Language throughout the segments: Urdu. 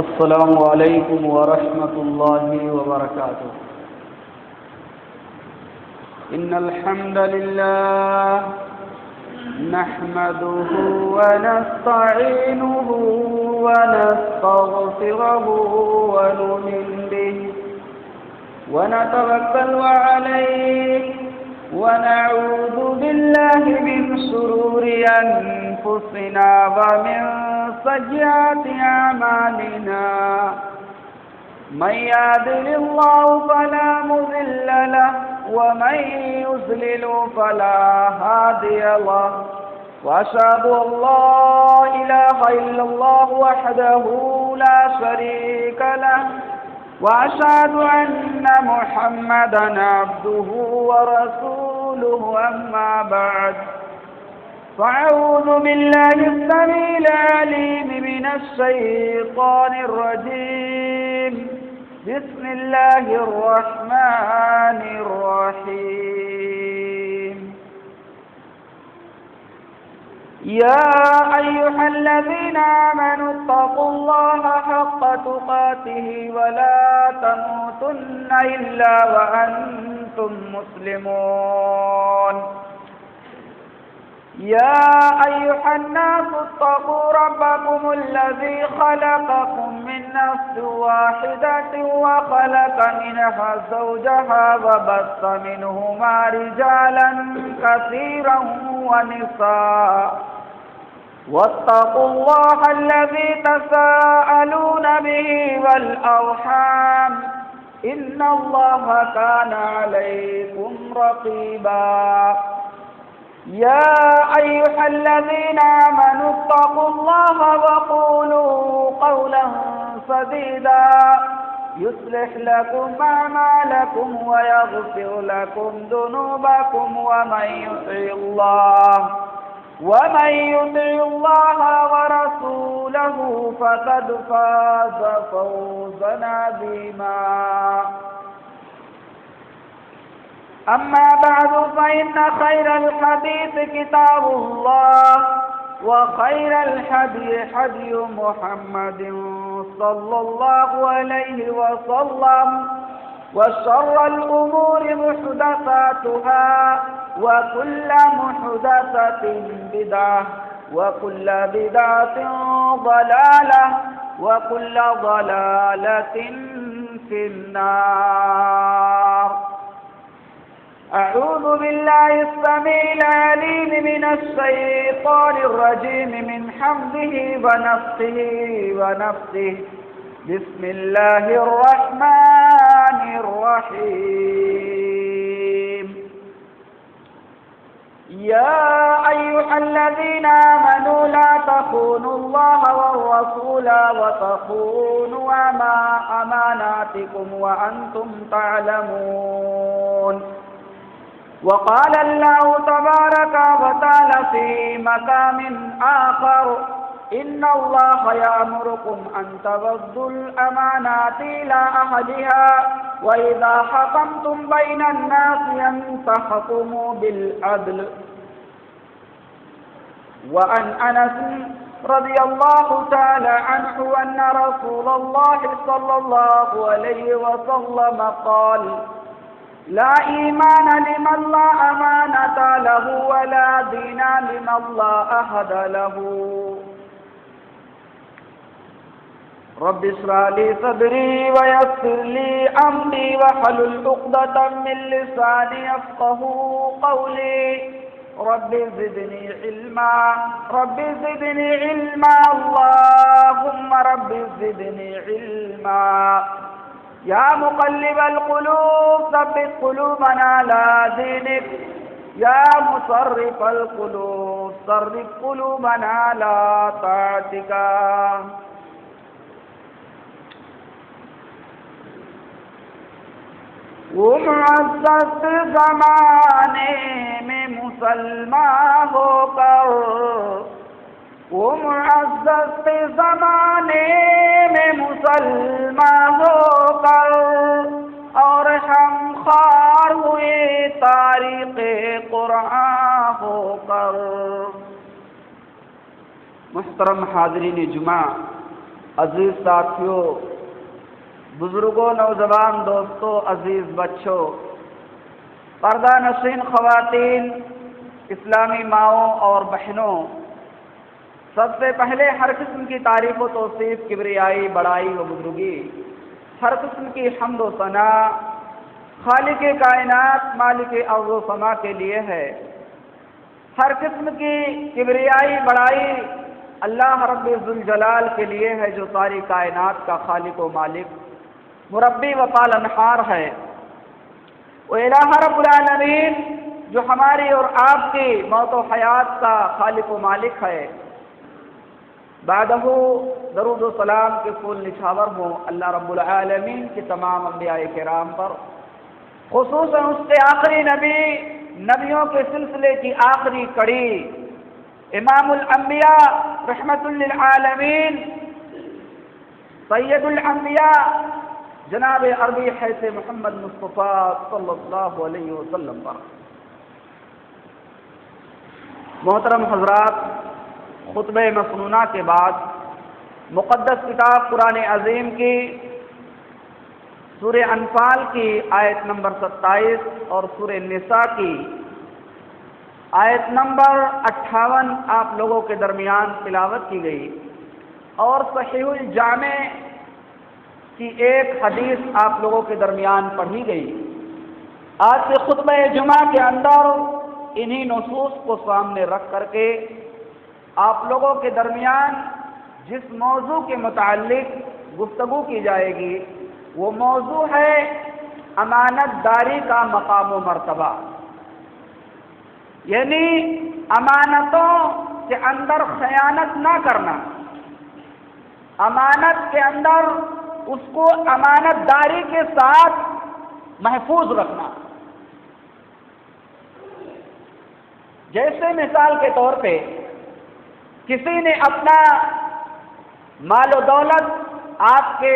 السلام علیکم ورحمۃ اللہ وبرکاتہ۔ ان الحمد للہ نحمده ونستعینه ونستغفره ونؤمن به ونتوکل علیہ ونعوذ باللہ من شرور انفسنا ومن سیئات اعمالنا من يهده الله فلا مضل له ومن يضلل فلا هادي له واشهد ان لا اله الا الله وحده لا شريك له واشهد ان محمدا عبده ورسوله اما بعد فأعوذ بالله السميع العليم من الشيطان الرجيم بسم الله الرحمن الرحيم يا أيها الذين آمنوا اتقوا الله حق تقاته ولا تموتن إلا وأنتم مسلمون يا أيها الناس اتقوا ربكم الذي خلقكم من نفس واحدة وخلق منها زوجها وبث منهما رجالا كثيرا ونساء واتقوا الله الذي تساءلون به والأرحام إن الله كان عليكم رقيبا يا أيها الذين آمنوا اتقوا الله وقولوا قولا سديدا يصلح لكم أعمالكم ويغفر لكم ذنوبكم ومن يطع الله ورسوله فقد فاز فوزا عظيما أما بعد فإن خير الحديث كتاب الله وخير الهدي هدي محمد صلى الله عليه وسلم وشر الأمور محدثاتها وكل محدثة بدعة وكل بدعة ضلالة وكل ضلالة في النار أعوذ بالله السميع العليم من الشيطان الرجيم من حمده ونفثه بسم الله الرحمن الرحيم يا أيها الذين آمنوا لا تخونوا الله والرسول وتخونوا أماناتكم وأنتم تعلمون وقال الله تبارك وتعالى في مقام آخر إن الله يأمركم أن تؤدوا الأمانات إلى أهلها وإذا حكمتم بين الناس أن تحكموا بالعدل وعن أنس رضي الله تعالى عنه أن رسول الله صلى الله عليه وسلم قال لا إيمان لمن لا أمانة له ولا دين لمن لا عهد له رب اشرح لي صدري ويسر لي أمري واحلل عقدة من لساني يفقهوا قولي رب زدني علما اللهم رب زدني علما يا مقلب القلوب ثبت قلوبنا على دينك يا مصرف القلوب صرف قلوبنا على طاعتك وہ معزز زمانے میں مسلمان ہو کر وہ معزز زمانے میں مسلمان ہو کر اور ہم خوار ہوئے تاریخ قرآن ہو کر۔ محترم حاضرین جمعہ، عزیز ساتھیوں، بزرگوں، نوجوان دوستوں، عزیز بچوں، پردہ نشین خواتین، اسلامی ماؤں اور بہنوں، سب سے پہلے ہر قسم کی تعریف و توصیف، کبریائی، بڑائی و بزرگی، ہر قسم کی حمد و ثنا خالق کائنات مالک ارض و سما کے لیے ہے۔ ہر قسم کی کبریائی، بڑائی اللہ رب ذوالجلال کے لیے ہے، جو ساری کائنات کا خالق و مالک، مربی و پالنہار ہے۔ وہ الہ رب العالمین جو ہماری اور آپ کی موت و حیات کا خالق و مالک ہے۔ بعدہ درود و سلام کے پھول نچھاور ہوں اللہ رب العالمین کے تمام انبیاء کرام پر، خصوصاً اس کے آخری نبی، نبیوں کے سلسلے کی آخری کڑی، امام الانبیاء رحمت للعالمین، سید الانبیاء جناب عربی حیث محمد مصطفیٰ صلی اللہ علیہ وسلم پر۔ محترم حضرات، خطبہ مسنونہ کے بعد مقدس کتاب قرآن عظیم کی سورہ انفال کی آیت نمبر 27 اور سورہ نساء کی آیت نمبر 58 آپ لوگوں کے درمیان تلاوت کی گئی، اور صحیح الجامع کی ایک حدیث آپ لوگوں کے درمیان پڑھی گئی۔ آج سے خطبہ جمعہ کے اندر انہی نصوص کو سامنے رکھ کر کے آپ لوگوں کے درمیان جس موضوع کے متعلق گفتگو کی جائے گی وہ موضوع ہے امانت داری کا مقام و مرتبہ، یعنی امانتوں کے اندر خیانت نہ کرنا، امانت کے اندر اس کو امانت داری کے ساتھ محفوظ رکھنا۔ جیسے مثال کے طور پہ کسی نے اپنا مال و دولت آپ کے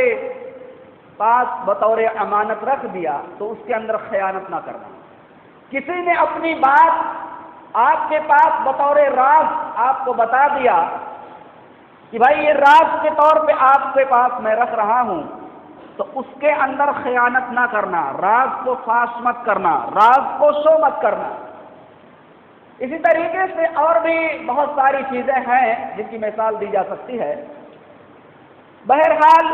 پاس بطور امانت رکھ دیا تو اس کے اندر خیانت نہ کرنا۔ کسی نے اپنی بات آپ کے پاس بطور راز آپ کو بتا دیا کہ بھائی یہ راز کے طور پہ آپ کے پاس میں رکھ رہا ہوں، تو اس کے اندر خیانت نہ کرنا، راز کو فاش مت کرنا، راز کو شو مت کرنا۔ اسی طریقے سے اور بھی بہت ساری چیزیں ہیں جن کی مثال دی جا سکتی ہے۔ بہرحال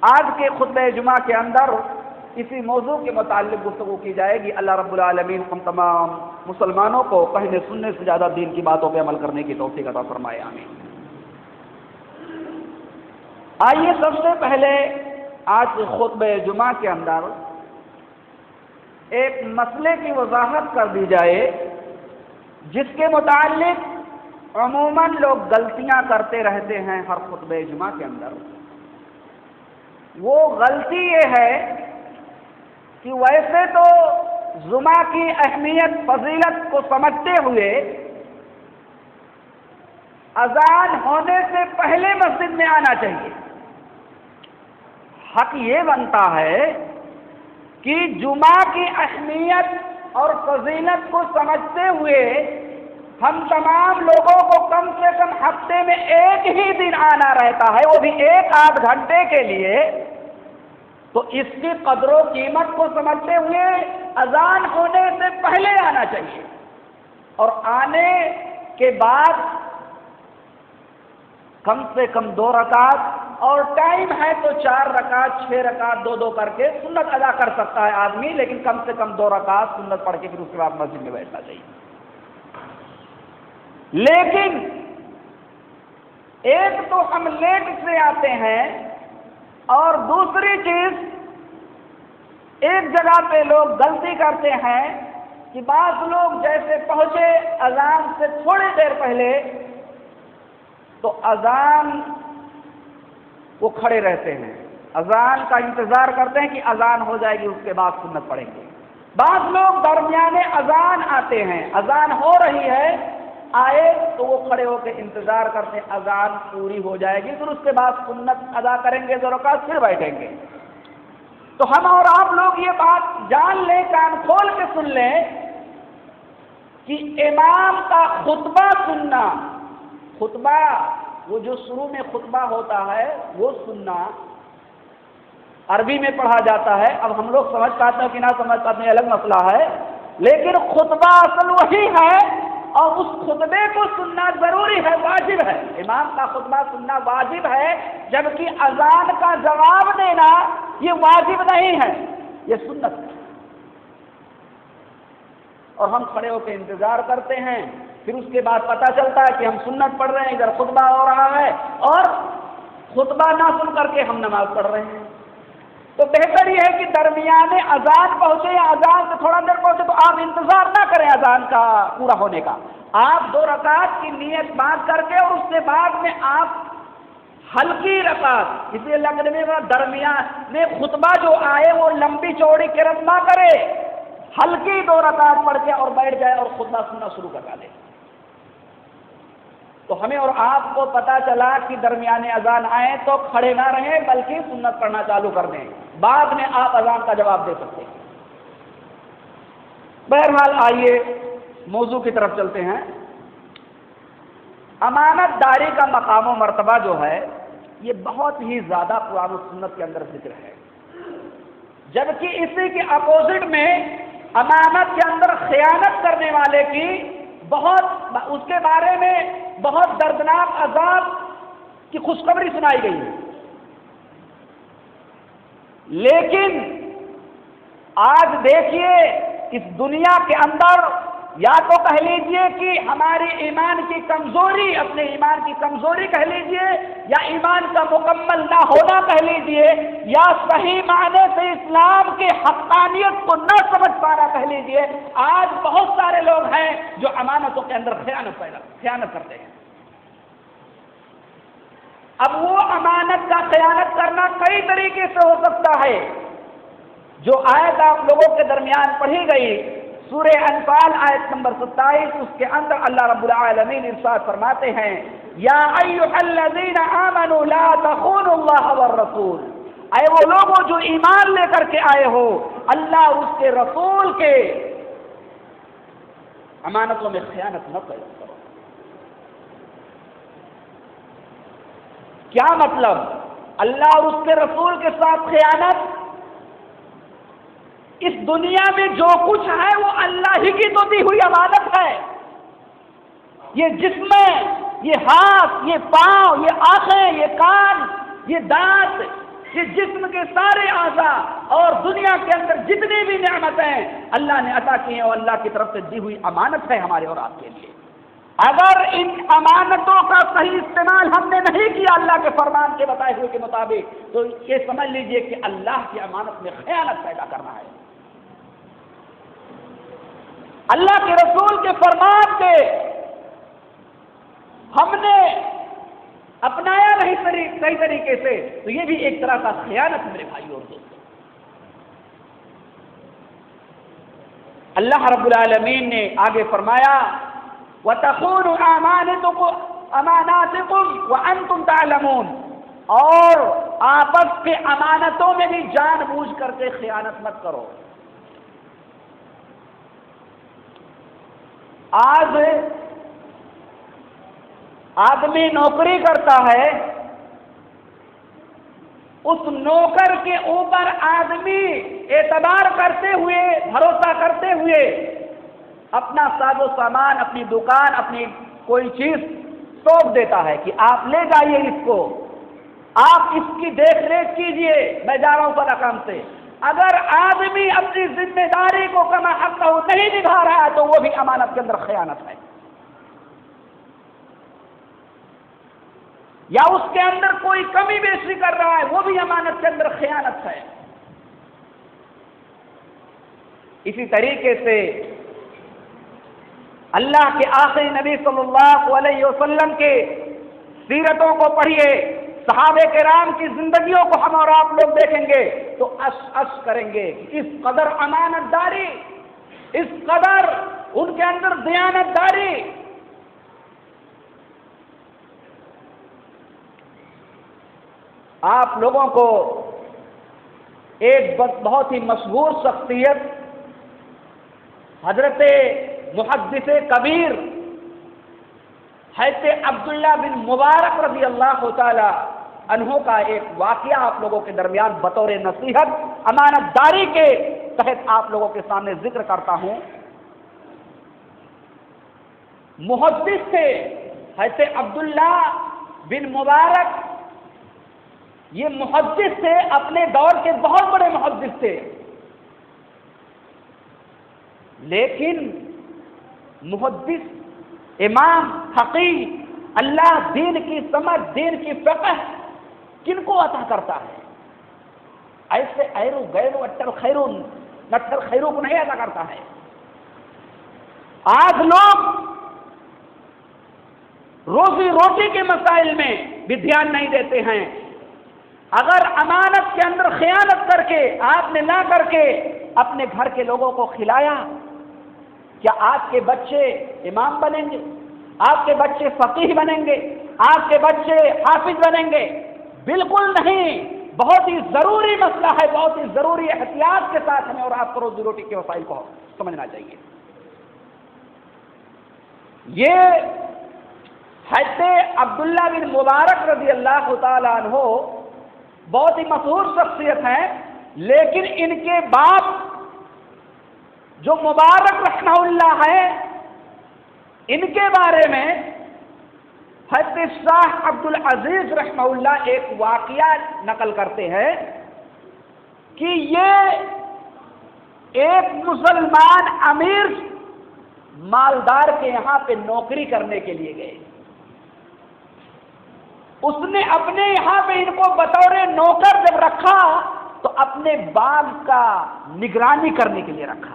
آج کے خطبہ جمعہ کے اندر اسی موضوع کے متعلق گفتگو کی جائے گی۔ اللہ رب العالمین ہم تمام مسلمانوں کو کہنے سننے سے زیادہ دین کی باتوں پہ عمل کرنے کی توفیق عطا فرمائے، آمین۔ آئیے سب سے پہلے آج کے خطبہ جمعہ کے اندر ایک مسئلے کی وضاحت کر دی جائے جس کے متعلق عموماً لوگ غلطیاں کرتے رہتے ہیں ہر خطبہ جمعہ کے اندر۔ وہ غلطی یہ ہے کہ ویسے تو جمعہ کی اہمیت فضیلت کو سمجھتے ہوئے اذان ہونے سے پہلے مسجد میں آنا چاہیے۔ حق یہ بنتا ہے کہ جمعہ کی اہمیت اور فضیلت کو سمجھتے ہوئے ہم تمام لوگوں کو کم سے کم ہفتے میں ایک ہی دن آنا رہتا ہے، وہ بھی 1-8 گھنٹے کے لیے، تو اس کی قدر و قیمت کو سمجھتے ہوئے اذان ہونے سے پہلے آنا چاہیے، اور آنے کے بعد کم سے کم 2 رکعت، اور ٹائم ہے تو 4 رکعت 6 رکعت 2 کر کے سنت ادا کر سکتا ہے آدمی، لیکن کم سے کم 2 رکعت سنت پڑھ کے پھر اس کے بعد مسجد میں بیٹھنا چاہیے۔ لیکن ایک تو ہم لیٹ سے آتے ہیں، اور دوسری چیز ایک جگہ پہ لوگ غلطی کرتے ہیں کہ بعض لوگ جیسے پہنچے اذان سے تھوڑی دیر پہلے تو اذان وہ کھڑے رہتے ہیں، اذان کا انتظار کرتے ہیں کہ اذان ہو جائے گی اس کے بعد سنت پڑھیں گے۔ بعض لوگ درمیانے اذان آتے ہیں، اذان ہو رہی ہے، آئے تو وہ کھڑے ہو کے انتظار کرتے ہیں اذان پوری ہو جائے گی، پھر اس کے بعد سنت ادا کریں گے 2 رکعت، پھر بیٹھیں گے۔ تو ہم اور آپ لوگ یہ بات جان لیں، کان کھول کے سن لیں کہ امام کا خطبہ سننا، خطبہ وہ جو شروع میں خطبہ ہوتا ہے وہ سننا، عربی میں پڑھا جاتا ہے، اب ہم لوگ سمجھ پاتے ہیں کہ نہ سمجھ پاتے ہیں الگ مسئلہ ہے، لیکن خطبہ اصل وہی ہے، اور اس خطبے کو سننا ضروری ہے، واجب ہے، امام کا خطبہ سننا واجب ہے، جبکہ اذان کا جواب دینا یہ واجب نہیں ہے، یہ سنت ہے، اور ہم کھڑے ہو کے انتظار کرتے ہیں، پھر اس کے بعد پتہ چلتا ہے کہ ہم سنت پڑھ رہے ہیں، ادھر خطبہ ہو رہا ہے اور خطبہ نہ سن کر کے ہم نماز پڑھ رہے ہیں۔ تو بہتر یہ ہے کہ درمیان اذان پہنچے یا اذان سے تھوڑا دیر پہنچے تو آپ انتظار نہ کریں اذان کا پورا ہونے کا، آپ 2 رکعت کی نیت باندھ کر کے اور اس کے بعد میں آپ ہلکی رکعت، اس لیے اللہ کے نبی کا درمیان میں خطبہ جو آئے وہ لمبی چوڑی قرات نہ کرے، ہلکی 2 رکعت پڑھ کے اور بیٹھ جائے اور خطبہ سننا شروع کر دے۔ تو ہمیں اور آپ کو پتا چلا کہ درمیان اذان آئے تو کھڑے نہ رہیں بلکہ سنت پڑھنا چالو کر دیں، بعد میں آپ اذان کا جواب دے سکتے ہیں۔ بہرحال آئیے موضوع کی طرف چلتے ہیں۔ امانت داری کا مقام و مرتبہ جو ہے یہ بہت ہی زیادہ قرآن و سنت کے اندر ذکر ہے، جبکہ اسی کے اپوزٹ میں امانت کے اندر خیانت کرنے والے کی اس کے بارے میں بہت دردناک عذاب کی خوشخبری سنائی گئی ہے۔ لیکن آج دیکھیے اس دنیا کے اندر یا تو کہہ لیجئے کہ ہماری ایمان کی کمزوری، اپنے ایمان کی کمزوری کہہ لیجئے، یا ایمان کا مکمل نہ ہونا کہہ لیجئے، یا صحیح معنی سے اسلام کی حقانیت کو نہ سمجھ پانا کہہ لیجئے، آج بہت سارے لوگ ہیں جو امانتوں کے اندر خیانت کرتے ہیں۔ اب وہ امانت کا خیانت کرنا کئی طریقے سے ہو سکتا ہے، جو آیت آپ لوگوں کے درمیان پڑھی گئی سورہ انفال آیت نمبر 27، اس کے اندر اللہ رب العالمین ارشاد فرماتے ہیں یا ایھا الذین آمنوا لا تخونوا اللہ والرسول، اے وہ لوگوں جو ایمان لے کر کے آئے ہو اللہ اور اس کے رسول کے امانتوں میں خیانت نہ کرو۔ کیا مطلب؟ اللہ اور اس کے رسول کے ساتھ خیانت؟ اس دنیا میں جو کچھ ہے وہ اللہ ہی کی تو دی ہوئی امانت ہے، یہ جسم، یہ ہاتھ، یہ پاؤں، یہ آنکھیں، یہ کان، یہ دانت، یہ جسم کے سارے اعضاء اور دنیا کے اندر جتنی بھی نعمتیں اللہ نے عطا کی ہیں اور اللہ کی طرف سے دی ہوئی امانت ہے ہمارے اور آپ کے لیے۔ اگر ان امانتوں کا صحیح استعمال ہم نے نہیں کیا اللہ کے فرمان کے بتائے ہوئے کے مطابق، تو یہ سمجھ لیجئے کہ اللہ کی امانت میں خیانت پیدا کرنا ہے۔ اللہ کے رسول کے فرمان کے ہم نے اپنایا نہیں صحیح طریقے سے، تو یہ بھی ایک طرح کا خیانت میرے بھائی اور دوستوں۔ اللہ رب العالمین نے آگے فرمایا وَتَخُونُوا أَمَانَاتِكُمْ وَأَنْتُمْ تَعْلَمُونَ، اور آپس کے امانتوں میں بھی جان بوجھ کر کے خیانت مت کرو۔ آج آدمی نوکری کرتا ہے، اس نوکر کے اوپر آدمی اعتبار کرتے ہوئے، بھروسہ کرتے ہوئے اپنا ساز و سامان، اپنی دکان، اپنی کوئی چیز سونپ دیتا ہے کہ آپ لے جائیے اس کو، آپ اس کی دیکھ ریکھ کیجئے، میں جا رہا ہوں فلاں کام سے۔ اگر آدمی اپنی ذمہ داری کو کما حق نہیں نبھا رہا ہے تو وہ بھی امانت کے اندر خیانت ہے، یا اس کے اندر کوئی کمی بیشی کر رہا ہے وہ بھی امانت کے اندر خیانت ہے۔ اسی طریقے سے اللہ کے آخری نبی صلی اللہ علیہ وسلم کے سیرتوں کو پڑھیے، صحابہ کرام کی زندگیوں کو ہم اور آپ لوگ دیکھیں گے تو اش کریں گے، اس قدر امانت داری، اس قدر ان کے اندر دیانت داری۔ آپ لوگوں کو ایک بہت ہی مشہور شخصیت حضرت محدث کبیر حضرت عبداللہ بن مبارک رضی اللہ تعالی عنہ کا ایک واقعہ آپ لوگوں کے درمیان بطور نصیحت امانت داری کے تحت آپ لوگوں کے سامنے ذکر کرتا ہوں۔ محدث تھے حضرت عبداللہ بن مبارک، یہ محدث تھے، اپنے دور کے بہت بڑے محدث تھے، لیکن محدث امام فقیہ، اللہ دین کی سمجھ، دین کی فقہ کن کو عطا کرتا ہے؟ ایسے ایرو غیرو اٹر خیرون نٹر خیروں کو نہیں عطا کرتا ہے۔ آج لوگ روزی روٹی کے مسائل میں بھی دھیان نہیں دیتے ہیں۔ اگر امانت کے اندر خیانت کر کے آپ نے نہ کر کے اپنے گھر کے لوگوں کو کھلایا، کیا آپ کے بچے امام بنیں گے؟ آپ کے بچے فقیہ بنیں گے؟ آپ کے بچے حافظ بنیں گے؟ بالکل نہیں۔ بہت ہی ضروری مسئلہ ہے، بہت ہی ضروری احتیاط کے ساتھ ہمیں اور آپ کو روزی روٹی کے وسائل کو سمجھنا چاہیے۔ یہ حضرت عبداللہ بن مبارک رضی اللہ تعالی عنہ بہت ہی مشہور شخصیت ہیں، لیکن ان کے باپ جو مبارک رحمہ اللہ ہے، ان کے بارے میں حضرت شاہ عبد العزیز رحمہ اللہ ایک واقعہ نقل کرتے ہیں کہ یہ ایک مسلمان امیر مالدار کے یہاں پہ نوکری کرنے کے لیے گئے۔ اس نے اپنے یہاں پہ ان کو بطور نوکر جب رکھا تو اپنے باغ کا نگرانی کرنے کے لیے رکھا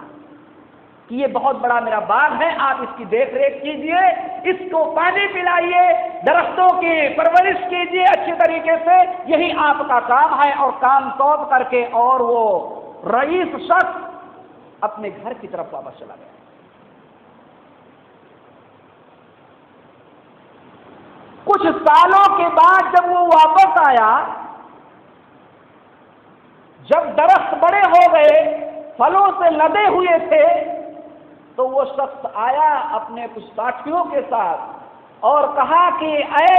کہ یہ بہت بڑا میرا باغ ہے، آپ اس کی دیکھ ریکھ کیجئے، اس کو پانی پلائیے، درختوں کی پرورش کیجئے اچھے طریقے سے، یہی آپ کا کام ہے۔ اور کام سونپ کر کے اور وہ رئیس شخص اپنے گھر کی طرف واپس چلا گیا۔ کچھ سالوں کے بعد جب وہ واپس آیا، جب درخت بڑے ہو گئے، پھلوں سے لدے ہوئے تھے، تو وہ شخص آیا اپنے کچھ ساتھیوں کے ساتھ اور کہا کہ اے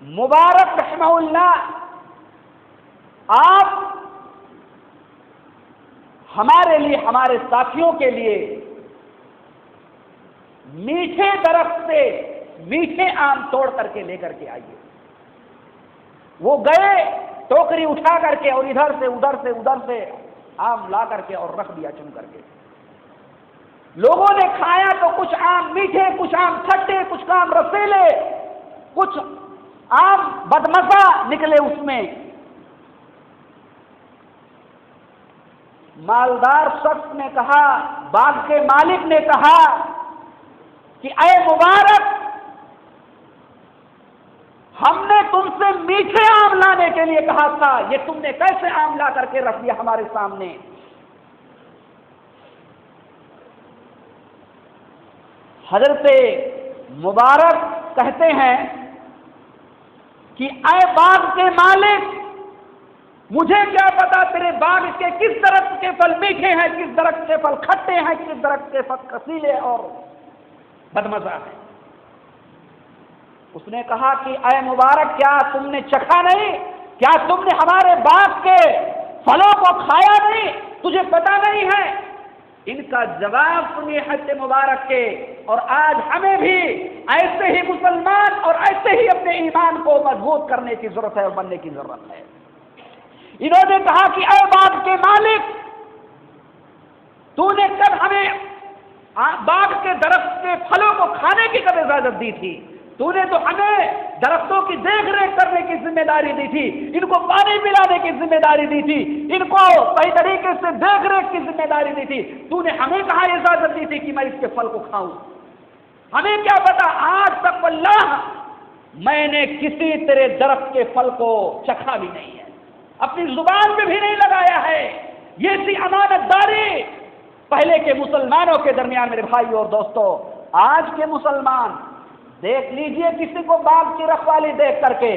مبارک رحمہ اللہ، آپ ہمارے لیے، ہمارے ساتھیوں کے لیے میٹھے درخت سے میٹھے آم توڑ کر کے لے کر کے آئیے۔ وہ گئے، ٹوکری اٹھا کر کے اور ادھر سے ادھر سے آم لا کر کے اور رکھ دیا چن کر کے۔ لوگوں نے کھایا تو کچھ آم میٹھے، کچھ آم کھٹے، کچھ آم رسیلے، کچھ آم بدمزہ نکلے اس میں۔ مالدار شخص نے کہا، باغ کے مالک نے کہا کہ اے مبارک، ہم نے تم سے میٹھے آم لانے کے لیے کہا تھا، یہ تم نے کیسے آم لا کر کے رکھ دیا ہمارے سامنے؟ حضرت مبارک کہتے ہیں کہ اے باغ کے مالک، مجھے کیا پتا تیرے باغ کے کس درخت کے پھل میٹھے ہیں، کس درخت کے پھل کھٹے ہیں، کس درخت کے پھل کسیلے اور بدمزہ ہیں۔ اس نے کہا کہ اے مبارک، کیا تم نے چکھا نہیں؟ کیا تم نے ہمارے باغ کے پھلوں کو کھایا نہیں؟ تجھے پتا نہیں ہے؟ ان کا جواب سنیے حضرت مبارک کے، اور آج ہمیں بھی ایسے ہی مسلمان اور ایسے ہی اپنے ایمان کو مضبوط کرنے کی ضرورت ہے اور بننے کی ضرورت ہے۔ انہوں نے کہا کہ اے باغ کے مالک، تو نے کب ہمیں باغ کے درخت کے پھلوں کو کھانے کی کب اجازت دی تھی؟ تو نے تو ہمیں درختوں کی دیکھ ریکھ کرنے کی ذمہ داری دی تھی، ان کو پانی پلانے کی ذمہ داری دی تھی، ان کو صحیح طریقے سے دیکھ ریکھ کی ذمہ داری دی تھی۔ تو نے ہمیں کہاں اجازت دی تھی کہ میں اس کے پھل کو کھاؤں؟ ہمیں کیا پتا؟ آج تک واللہ میں نے کسی تیرے درخت کے پھل کو چکھا بھی نہیں ہے، اپنی زبان پہ بھی نہیں لگایا ہے۔ یہ تھی امانت داری پہلے کے مسلمانوں کے درمیان۔ میرے بھائی اور دوستو، آج کے مسلمان دیکھ لیجئے، کسی کو باغ کی رکھوالی دیکھ کر کے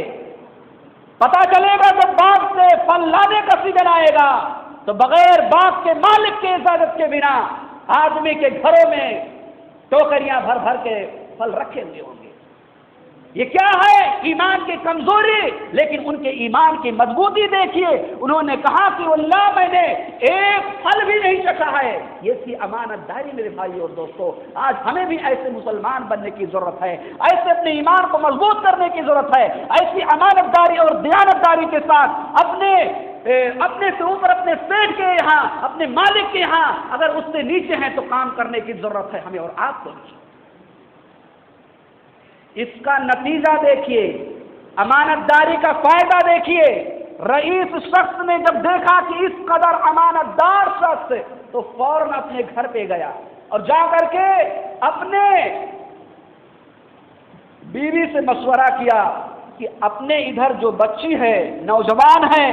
پتا چلے گا جب باغ سے پھل لانے کا سیزن آئے گا تو بغیر باغ کے مالک کی اجازت کے بنا آدمی کے گھروں میں ٹوکریاں بھر بھر کے پھل رکھے ہوئے ہوں گے۔ یہ کیا ہے؟ ایمان کی کمزوری، لیکن ان کے ایمان کی مضبوطی دیکھیے۔ انہوں نے کہا کہ واللہ میں نے ایک پھل بھی نہیں چکھا ہے۔ یہ تھی امانت داری میرے بھائی اور دوستو۔ آج ہمیں بھی ایسے مسلمان بننے کی ضرورت ہے، ایسے اپنے ایمان کو مضبوط کرنے کی ضرورت ہے، ایسی امانت داری اور دیانت داری کے ساتھ اپنے سے اوپر اپنے پیٹ کے یہاں، اپنے مالک کے یہاں اگر اس سے نیچے ہیں تو کام کرنے کی ضرورت ہے ہمیں اور آپ کو۔ اس کا نتیجہ دیکھیے، امانت داری کا فائدہ دیکھیے۔ رئیس شخص نے جب دیکھا کہ اس قدر امانت دار شخص، تو فوراً اپنے گھر پہ گیا اور جا کر کے اپنے بیوی سے مشورہ کیا کہ اپنے ادھر جو بچی ہے، نوجوان ہے،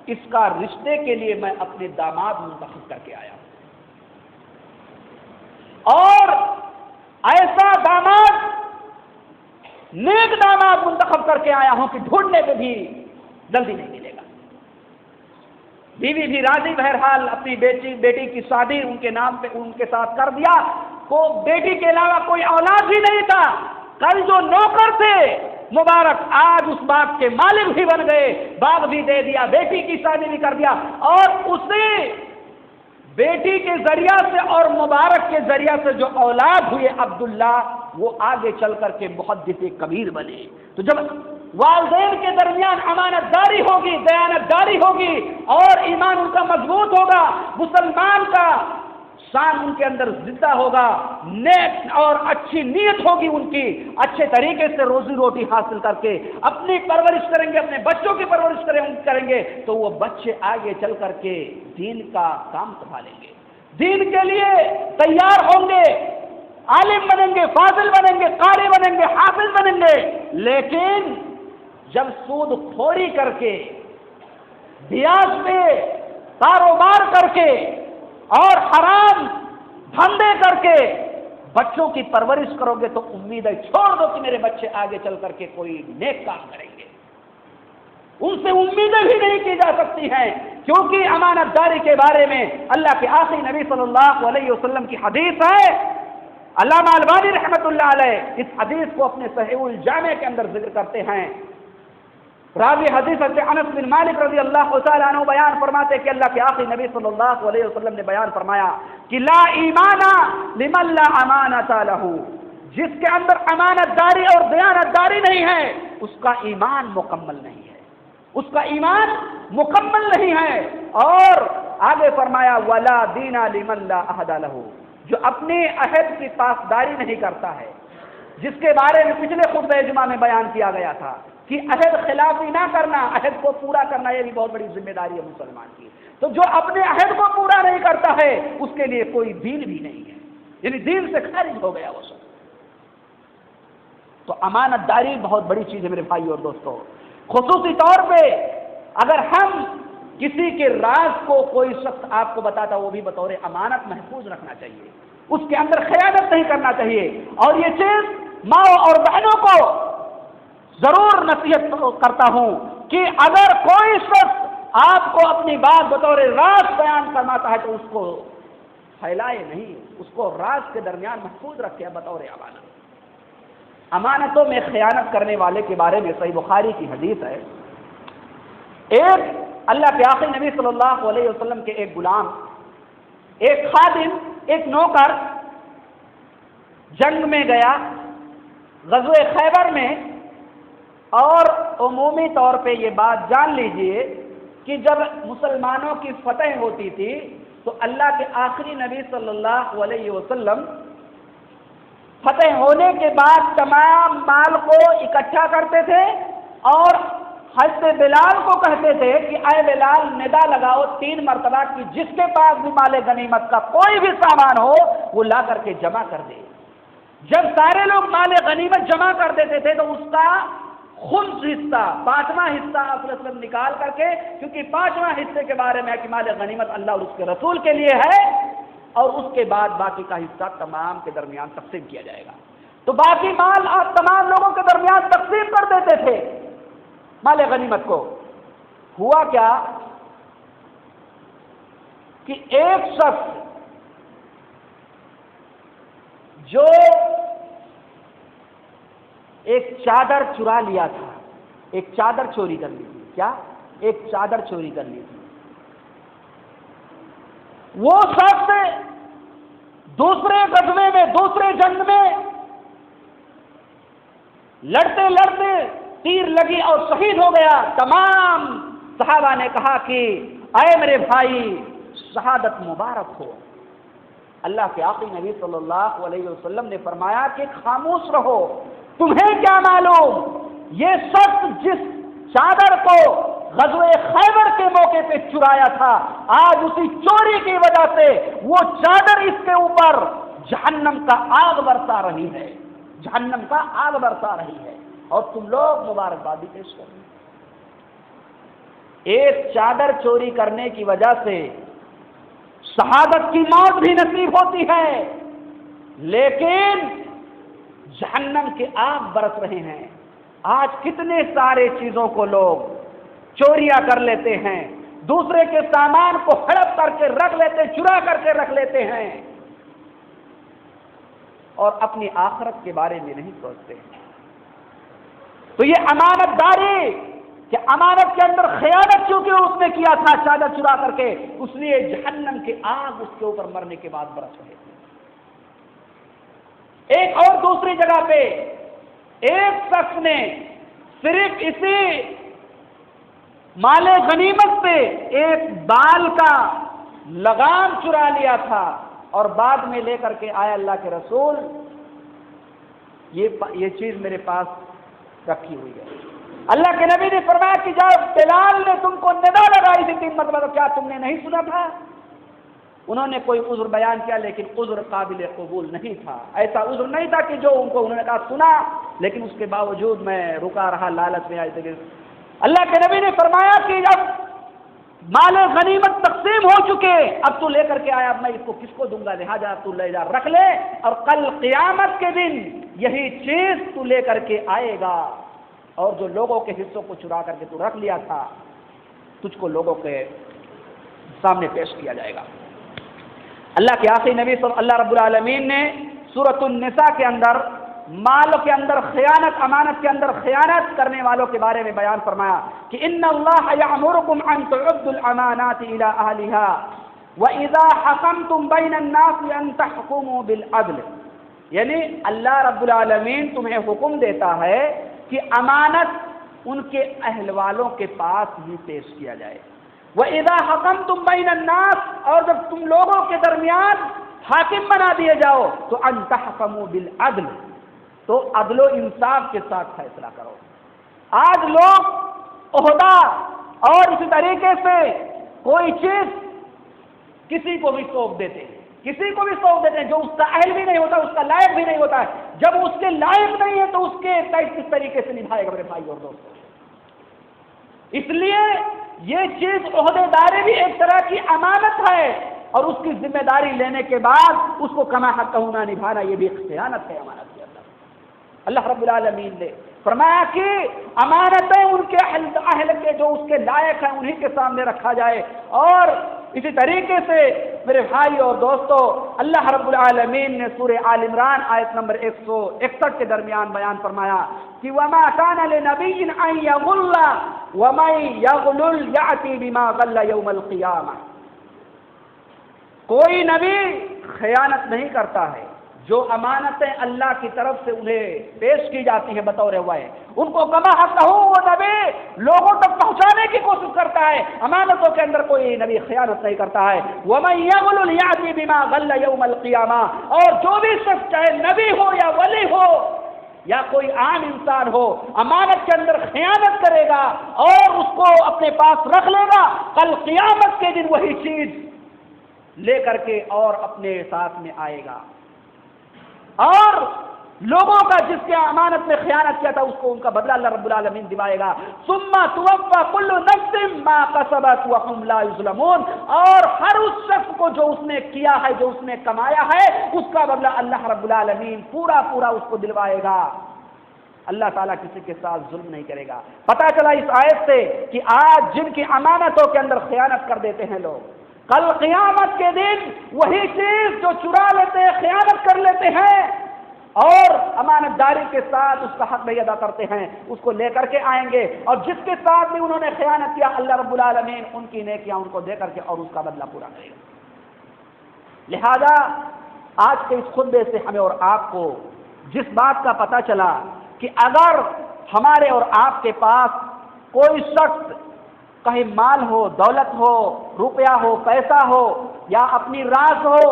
اس کا رشتے کے لیے میں اپنے داماد منتخب کر کے آیا، اور ایسا داماد، نیک داماد منتخب کر کے آیا ہوں کہ ڈھونڈنے پہ بھی جلدی نہیں ملے گا۔ بیوی بھی راضی، بہرحال اپنی بیٹی کی شادی ان کے نام پہ ان کے ساتھ کر دیا۔ کو بیٹی کے علاوہ کوئی اولاد بھی نہیں تھا۔ کل جو نوکر تھے مبارک آج اس باغ کے مالک بھی بن گئے، باغ بھی دے دیا، بیٹی کی شادی بھی کر دیا، اور اسی بیٹی کے ذریعہ سے اور مبارک کے ذریعہ سے جو اولاد ہوئے عبداللہ، وہ آگے چل کر کے محدث کبیر بنے۔ تو جب والدین کے درمیان امانت داری ہوگی، دیانت داری ہوگی اور ایمان ان کا مضبوط ہوگا، مسلمان کا شان ان کے اندر زندہ ہوگا، نیک اور اچھی نیت ہوگی ان کی، اچھے طریقے سے روزی روٹی حاصل کر کے اپنی پرورش کریں گے، اپنے بچوں کی پرورش کریں گے، تو وہ بچے آگے چل کر کے دین کا کام سنبھالیں گے، دین کے لیے تیار ہوں گے، عالم بنیں گے، فاضل بنیں گے، قاری بنیں گے، حافظ بنیں گے۔ لیکن جب سود خوری کر کے، بیاج پہ کاروبار کر کے اور حرام دھندے کر کے بچوں کی پرورش کرو گے تو امید ہے، چھوڑ دو کہ میرے بچے آگے چل کر کے کوئی نیک کام کریں گے، ان سے امیدیں بھی نہیں کی جا سکتی ہیں، کیونکہ امانت داری کے بارے میں اللہ کے آخری نبی صلی اللہ علیہ وسلم کی حدیث ہے۔ علامہ البانی رحمۃ اللہ علیہ اس حدیث کو اپنے صحیح الجامع کے اندر ذکر کرتے ہیں۔ راوی حدیث انس بن مالک رضی اللہ تعالیٰ عنہ بیان فرماتے کہ اللہ کے آخری نبی صلی اللہ علیہ وسلم نے بیان فرمایا کہ لا ایمان لمن لا امانۃ لہ، جس کے اندر امانت داری اور دیانت داری نہیں ہے اس کا ایمان مکمل نہیں ہے، اس کا ایمان مکمل نہیں ہے۔ اور آگے فرمایا ولا دین لمن لا عہد لہ، جو اپنے عہد کی پاسداری نہیں کرتا ہے، جس کے بارے میں پچھلے خطبہ جمعہ میں بیان کیا گیا تھا کہ عہد خلافی نہ کرنا، عہد کو پورا کرنا، یہ بھی بہت بڑی ذمہ داری ہے مسلمان کی۔ تو جو اپنے عہد کو پورا نہیں کرتا ہے اس کے لیے کوئی دین بھی نہیں ہے، یعنی دین سے خارج ہو گیا وہ سب۔ تو امانت داری بہت بڑی چیز ہے میرے بھائی اور دوستو۔ خصوصی طور پہ اگر ہم کسی کے راز کو کوئی شخص آپ کو بتاتا، وہ بھی بطور امانت محفوظ رکھنا چاہیے، اس کے اندر خیانت نہیں کرنا چاہیے۔ اور یہ چیز ماں اور بہنوں کو ضرور نصیحت کرتا ہوں کہ اگر کوئی شخص آپ کو اپنی بات بطور راز بیان فرماتا ہے تو اس کو پھیلائے نہیں، اس کو راز کے درمیان محفوظ رکھے بطور امانت۔ امانتوں میں خیانت کرنے والے کے بارے میں صحیح بخاری کی حدیث ہے، ایک اللہ کے آخری نبی صلی اللہ علیہ وسلم کے ایک غلام، ایک خادم، ایک نوکر جنگ میں گیا، غزوہ خیبر میں، اور عمومی طور پہ یہ بات جان لیجئے کہ جب مسلمانوں کی فتح ہوتی تھی تو اللہ کے آخری نبی صلی اللہ علیہ وسلم فتح ہونے کے بعد تمام مال کو اکٹھا کرتے تھے اور حضرت بلال کو کہتے تھے کہ اے بلال ندا لگاؤ 3 مرتبہ کہ جس کے پاس بھی مال غنیمت کا کوئی بھی سامان ہو وہ لا کر کے جمع کر دے۔ جب سارے لوگ مال غنیمت جمع کر دیتے تھے تو اس کا خمس حصہ، 5واں حصہ آپ وسلم نکال کر کے، کیونکہ 5واں حصے کے بارے میں کہ مال غنیمت اللہ اور اس کے رسول کے لیے ہے، اور اس کے بعد باقی کا حصہ تمام کے درمیان تقسیم کیا جائے گا۔ تو باقی مال آپ تمام لوگوں کے درمیان تقسیم کر دیتے تھے مال غنیمت کو۔ ہوا کیا کہ ایک شخص جو ایک چادر چرا لیا تھا، ایک چادر چوری کر لی تھی. کیا؟ ایک چادر چوری کر لی تھی. وہ شخص دوسرے غزوے میں، دوسرے جنگ میں لڑتے لڑتے تیر لگی اور شہید ہو گیا. تمام صحابہ نے کہا کہ اے میرے بھائی شہادت مبارک ہو. اللہ کے آقی نبی صلی اللہ علیہ وسلم نے فرمایا کہ خاموش رہو، تمہیں کیا معلوم یہ شخص جس چادر کو غزوہ خیبر کے موقع پہ چرایا تھا، آج اسی چوری کی وجہ سے وہ چادر اس کے اوپر جہنم کا آگ برسا رہی ہے، جہنم کا آگ برسا رہی ہے، اور تم لوگ مبارکبادی پیش کر رہے ہیں. ایک چادر چوری کرنے کی وجہ سے شہادت کی موت بھی نصیب ہوتی ہے، لیکن جہنم کے آگ برس رہے ہیں. آج کتنے سارے چیزوں کو لوگ چوریاں کر لیتے ہیں، دوسرے کے سامان کو ہڑپ کر کے رکھ لیتے، چرا کر کے رکھ لیتے ہیں، اور اپنی آخرت کے بارے میں نہیں سوچتے. تو یہ امانت داری کہ امانت کے اندر خیانت چونکہ اس نے کیا تھا چادر چرا کر کے، اس لیے جہنم کی آگ اس کے اوپر مرنے کے بعد برس رہے تھے. ایک اور دوسری جگہ پہ ایک شخص نے صرف اسی مال غنیمت سے ایک بال کا لگام چرا لیا تھا، اور بعد میں لے کر کے آیا اللہ کے رسول یہ چیز میرے پاس رکھی ہوئی ہے. اللہ کے نبی نے فرمایا کہ جب بلال نے تم کو ندا لگائی تھی 3 مرتبہ، کیا تم نے نہیں سنا تھا؟ انہوں نے کوئی عذر بیان کیا، لیکن عذر قابل قبول نہیں تھا. ایسا عذر نہیں تھا کہ جو انہوں نے کہا سنا، لیکن اس کے باوجود میں رکا رہا، لالچ میں آئے تھے. اللہ کے نبی نے فرمایا کہ جب مال غنیمت تقسیم ہو چکے، اب تو لے کر کے آیا، اب میں اس کو کس کو دوں گا، لہٰذا تو لے جا رکھ لے، اور کل قیامت کے دن یہی چیز تو لے کر کے آئے گا، اور جو لوگوں کے حصوں کو چرا کر کے تو رکھ لیا تھا تجھ کو لوگوں کے سامنے پیش کیا جائے گا. اللہ کے آخری نبی صلی اللہ رب العالمین نے سورۃ النساء کے اندر مال کے اندر خیانت، امانت کے اندر خیانت کرنے والوں کے بارے میں بیان فرمایا کہ ان اللہ یأمرکم ان تعدوا الامانات الی اہلها واذا حکمتم بین الناس ان تحکموا بالعدل. یعنی اللہ رب العالمین تمہیں حکم دیتا ہے کہ امانت ان کے اہل والوں کے پاس ہی پیش کیا جائے. وَإِذَا حَكَمْتُمْ بَيْنَ النَّاسِ، اور جب تم لوگوں کے درمیان حاکم بنا دیے جاؤ تو أَن تَحْكَمُوا بِالْعَدْلِ، تو عدل و انصاف کے ساتھ فیصلہ کرو. آج لوگ عہدہ اور اسی طریقے سے کوئی چیز کسی کو بھی سونپ دیتے ہیں، کسی کو بھی سونپ دیتے ہیں جو اس کا اہل بھی نہیں ہوتا، اس کا لائق بھی نہیں ہوتا ہے. جب اس کے لائق نہیں ہے تو اس کے دائرے کس طریقے سے نبھائے گا میرے بھائی اور دوستوں. اس لیے یہ چیز عہدے داری بھی ایک طرح کی امانت ہے، اور اس کی ذمہ داری لینے کے بعد اس کو کما حق ہونا نبھانا یہ بھی خیانت ہے امانت کے اندر. اللہ رب العالمین نے فرمایا کہ امانتیں ان کے اہل کے جو اس کے لائق ہیں انہی کے سامنے رکھا جائے. اور اسی طریقے سے میرے بھائی اور دوستو اللہ رب العالمین نے سورہ آل عمران آیت نمبر 161 کے درمیان بیان فرمایا کہ وَمَا كَانَ لِنَبِيٍّ أَن يَغُلَّ وَمَن يَغْلُلْ يَأْتِ بِمَا غَلَّ يَوْمَ الْقِيَامَةِ. کوئی نبی خیانت نہیں کرتا ہے. جو امانتیں اللہ کی طرف سے انہیں پیش کی جاتی ہیں بطور وعدے، ان کو کما حق ہو وہ نبی لوگوں تک پہنچانے کی کوشش کرتا ہے. امانتوں کے اندر کوئی نبی خیانت نہیں کرتا ہے. وَمَن يَغْلُلْ يَأْتِ بِمَا غَلَّ يَوْمَ الْقِيَامَةِ، اور جو بھی شخص چاہے نبی ہو یا ولی ہو یا کوئی عام انسان ہو، امانت کے اندر خیانت کرے گا اور اس کو اپنے پاس رکھ لے گا، کل قیامت کے دن وہی چیز لے کر کے اور اپنے ساتھ میں آئے گا، اور لوگوں کا جس کے امانت میں خیانت کیا تھا اس کو ان کا بدلہ اللہ رب العالمین دلائے گا. ثم توفى كل نفس ما كسبت وهم لا يظلمون، اور ہر اس شخص کو جو اس نے کیا ہے، جو اس نے کمایا ہے، اس کا بدلہ اللہ رب العالمین پورا اس کو دلوائے گا. اللہ تعالیٰ کسی کے ساتھ ظلم نہیں کرے گا. پتہ چلا اس آیت سے کہ آج جن کی امانتوں کے اندر خیانت کر دیتے ہیں لوگ، کل قیامت کے دن وہی چیز جو چرا لیتے ہیں، خیانت کر لیتے ہیں، اور امانت داری کے ساتھ اس کا حق نہیں ادا کرتے ہیں اس کو لے کر کے آئیں گے، اور جس کے ساتھ بھی انہوں نے خیانت کیا اللہ رب العالمین ان کی نیکیاں ان کو دے کر کے اور اس کا بدلہ پورا کرے گا۔ لہذا آج کے اس خطبے سے ہمیں اور آپ کو جس بات کا پتہ چلا کہ اگر ہمارے اور آپ کے پاس کوئی شخص کہیں مال ہو، دولت ہو، روپیہ ہو، پیسہ ہو، یا اپنی راز ہو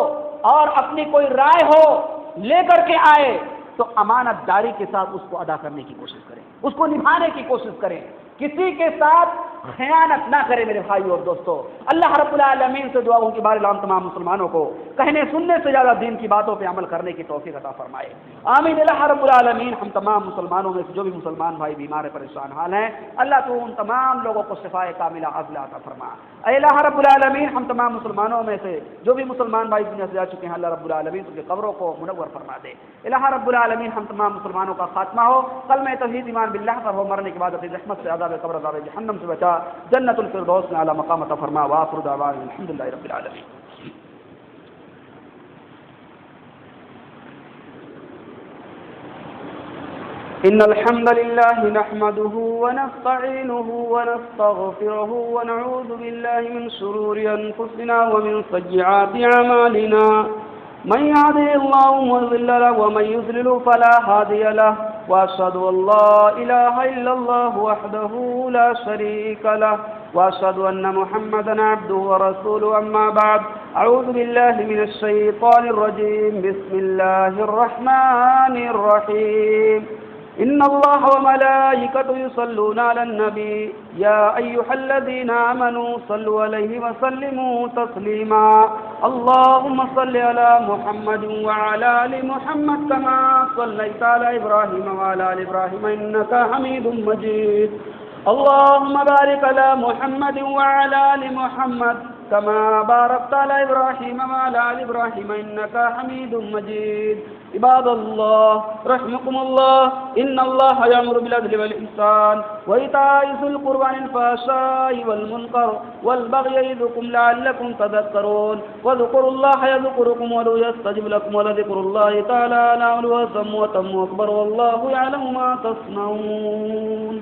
اور اپنی کوئی رائے ہو لے کر کے آئے تو امانت داری کے ساتھ اس کو ادا کرنے کی کوشش کریں، اس کو نبھانے کی کوشش کریں، کسی کے ساتھ خیانت نہ کرے میرے بھائی اور دوستو۔ اللہ رب العالمین سے دعا ہوں کہ بار العالم تمام مسلمانوں کو کہنے سننے سے زیادہ دین کی باتوں پہ عمل کرنے کی توفیق عطا فرمائے، آمین۔ اللہ رب العالمین ہم تمام مسلمانوں میں سے جو بھی مسلمان بھائی بیمار پریشان حال ہیں، اللہ تو ان تمام لوگوں کو شفائے کاملہ عاجلہ عطا فرما۔ اے اللہ رب العالمین ہم تمام مسلمانوں میں سے جو بھی مسلمان بھائی دنیا سے جا چکے ہیں، اللہ رب العالمین ان کی قبروں کو منور فرما دے۔ الہ رب العالمین ہم تمام مسلمانوں کا خاتمہ ہو کلمہ توحید ایمان باللہ پر ہو، مرنے کے بعد اپنی رحمت سے عذاب قبر عذاب جہنم سے بچا، جنت الفردوس میں اعلی مقام عطا فرما، وآخر دعوانا الحمدللہ رب العالمین۔ إن الحمد لله نحمده ونستعينه ونستغفره ونعوذ بالله من شرور أنفسنا ومن سيئات أعمالنا، من يهده الله مضل له ومن يضلل فلا هادي له، وأشهد أن لا إله إلا الله وحده لا شريك له، وأشهد أن محمدا عبده ورسوله، أما بعد، أعوذ بالله من الشيطان الرجيم، بسم الله الرحمن الرحيم، إن الله وملائكته يصلون على النبي يا أيها الذين آمنوا صلوا عليه وسلموا تسليما، اللهم صل على محمد وعلى آل محمد كما صليت على إبراهيم وعلى آل إبراهيم إنك حميد مجيد، اللهم بارك على محمد وعلى آل محمد كما باركت على إبراهيم وعلى آل إبراهيم إنك حميد مجيد۔ عباد الله رحمكم الله، إن الله يأمر بالعدل والإحسان وإيتاء ذي القربى والفحشاء والمنكر والبغي يعظكم لعلكم تذكرون، واذكروا الله يذكركم وادعوه يستجب لكم، ولذكر الله تعالى أعلى وأتم وأكبر، والله يعلم ما تصنعون۔